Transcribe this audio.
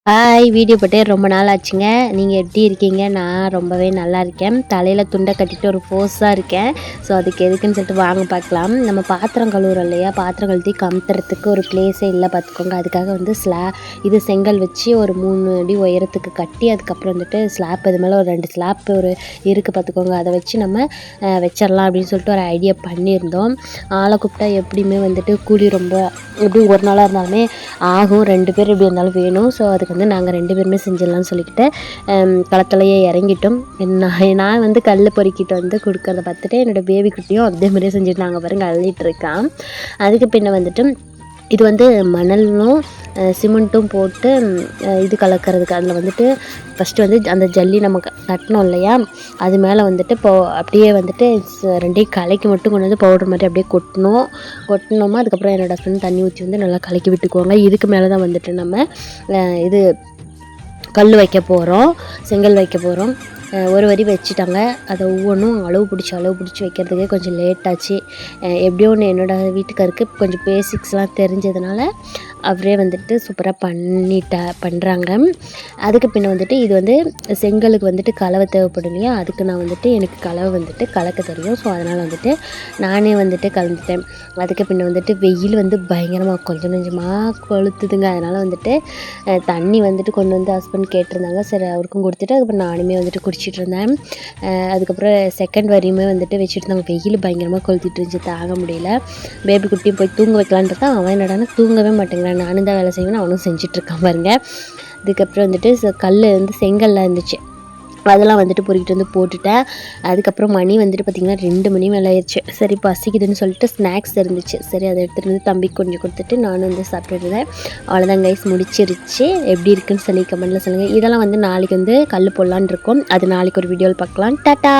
Video போட்டே ரொம்ப நாள் ஆச்சுங்க. நீங்கள் எப்படி இருக்கீங்க? நான் ரொம்பவே நல்லா இருக்கேன். தலையில் துண்டை கட்டிட்டு ஒரு போஸாக இருக்கேன். ஸோ அதுக்கு எதுக்குன்னு சொல்லிட்டு வாங்க பார்க்கலாம். நம்ம பாத்திரம் கழுவுறோம் இல்லையா, பாத்திரம் கழுத்தி கமுத்துறதுக்கு ஒரு பிளேஸே இல்லை பார்த்துக்கோங்க. அதுக்காக வந்து இது செங்கல் வச்சு ஒரு 3 அடி உயரத்துக்கு கட்டி அதுக்கப்புறம் வந்துட்டு ஸ்லாப் இது மேலே ஒரு 2 ஸ்லாப் இருக்குது பார்த்துக்கோங்க. அதை வச்சு நம்ம வச்சிடலாம் அப்படின்னு சொல்லிட்டு ஒரு ஐடியா பண்ணியிருந்தோம். ஆளை கூப்பிட்டா எப்படியுமே வந்துட்டு கூலி ரொம்ப எப்படியும் ஒரு நாளாக இருந்தாலுமே ஆகும். 2 பேர் எப்படி இருந்தாலும் வேணும். ஸோ அதுக்கு வந்து நாங்கள் 2 பேருமே செஞ்சிடலாம்னு சொல்லிக்கிட்டு களத்துலையே இறங்கிட்டோம். நான் வந்து கல் பொறுக்கிட்டு வந்து கொடுக்கறத பார்த்துட்டு என்னோடய பேபி குட்டியும் அதே மாதிரியே செஞ்சுட்டு நாங்கள் பாருங்க அள்ளிட்டு இருக்கான். அதுக்கு பின்ன வந்துட்டு இது வந்து மணலும் சிமெண்ட்டும் போட்டு இது கலக்கிறதுக்கு அதில் வந்துட்டு ஃபஸ்ட்டு வந்து அந்த ஜல்லி நம்ம தட்டினோம் இல்லையா, அது மேலே வந்துட்டு அப்படியே வந்துட்டு 2 கலக்கி மட்டும் கொண்டு வந்து பவுடர் மாதிரி அப்படியே கொட்டினோமா அதுக்கப்புறம் என்னோடய ஹஸ்பண்ட் தண்ணி ஊற்றி வந்து நல்லா கலக்கி விட்டுக்குவாங்க. இதுக்கு மேலே தான் வந்துட்டு நம்ம இது கல் வைக்க போகிறோம், செங்கல் வைக்க போகிறோம். ஒரு வரி வச்சுட்டாங்க. அதை ஒவ்வொன்றும் அளவு பிடிச்சி வைக்கிறதுக்கே கொஞ்சம் லேட்டாச்சு. எப்படியோ ஒன்று என்னோடய வீட்டுக்காருக்கு கொஞ்சம் பேசிக்ஸ்லாம் தெரிஞ்சதுனால அவரே வந்துட்டு சூப்பராக பண்ணுறாங்க. அதுக்கு பின்ன வந்துட்டு இது வந்து செங்கலுக்கு வந்துட்டு கலவை தேவைப்படும் இல்லையா, அதுக்கு நான் வந்துட்டு எனக்கு கலவை வந்துட்டு கலக்க தெரியும். ஸோ அதனால் வந்துட்டு நானே வந்துட்டு கலந்துட்டேன். அதுக்கு பின்ன வந்துட்டு வெயில் வந்து பயங்கரமாக கொஞ்சம் கொஞ்சமாக கொளுத்துதுங்க. அதனால் வந்துட்டு தண்ணி வந்துட்டு கொண்டு வந்து ஹஸ்பண்ட் கேட்டிருந்தாங்க. சரி அவருக்கும் கொடுத்துட்டு அதுக்கப்புறம் நானுமே வந்துட்டு குடிச்சிட்டு இருந்தேன். அதுக்கப்புறம் செகண்ட் வரையுமே வந்துட்டு வச்சுட்டு இருந்தாங்க. வெயில் பயங்கரமாக கொளுத்திட்டு இருந்துச்சு, தாங்க முடியல. பேபி குட்டியும் போய் தூங்க வைக்கலான்ட்டு தான் அவன் என்னடானா தூங்கவே மாட்டேங்கிறான். நானும் தான் வேலை செய்வேன், அவனும் செஞ்சிட்ருக்கான் பாருங்க. அதுக்கப்புறம் வந்துட்டு கல் வந்து செங்கல்லாம் இருந்துச்சு, அதெல்லாம் வந்துட்டு பொறுக்கிட்டு வந்து போட்டுட்டேன். அதுக்கப்புறம் மணி வந்துட்டு பார்த்திங்கன்னா 2 மணி மேலே ஆயிடுச்சு. சரி பசிக்குதுன்னு சொல்லிட்டு ஸ்நாக்ஸ் இருந்துச்சு, சரி அதை எடுத்துகிட்டு வந்து தம்பிக்கு கொஞ்சம் கொடுத்துட்டு நானும் வந்து சாப்பிட்டுருந்தேன். அவ்வளோதான் கைஸ், முடிச்சிருச்சு. எப்படி இருக்குன்னு சொல்லி கமெண்ட்டில் சொல்லுங்கள். இதெல்லாம் வந்து நாளைக்கு வந்து கல் போடலான்னு இருக்கோம். அது நாளைக்கு ஒரு வீடியோவில் பார்க்கலாம். டாட்டா.